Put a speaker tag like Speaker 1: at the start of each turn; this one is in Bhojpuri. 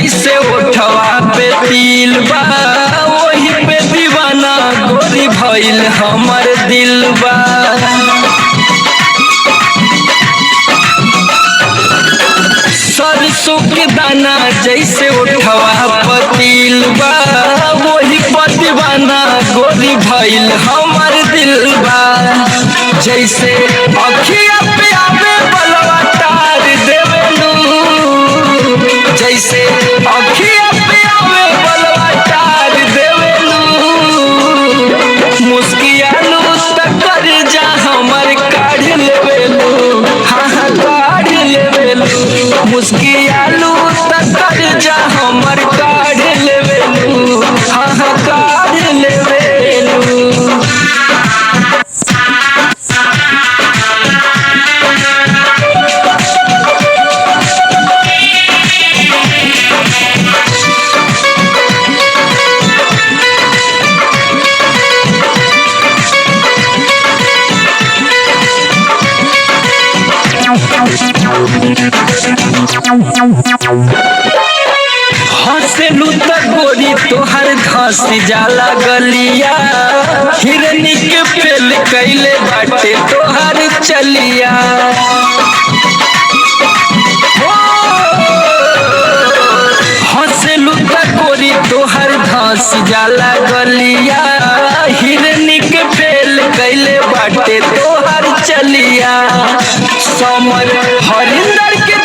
Speaker 1: जैसे ओठवा पे तिल बा वही पे दीवाना गोरी भइल हमर दिल बा। सरसों के दाना जैसे उठवा पतिल बा वही पर दीवाना गोरी भइल हमर दिल बा। जैसे अखिया पे आवे बलवा तार देवेलू जैसे अखिया पे आवे बलवा तार देवेलू मुस्कियालू तकर जा हमर काढ़ लेवेलू हाँ हाँ काढ़ लेवेलू मुस्कियालू तकर जा हमर काढ़ लेवेलू हाँ हाँ काढ़ लेवेलू। हंसलू त गोरी तोहर धस जाला गलिया हिरनी के फेल कैले बाटे तोहर चलिया। हंसलू त गोरी तोहर धस जाला गलिया हिरनी के फेल कैले बाटे तोहर चलिया। समर हरिंदर के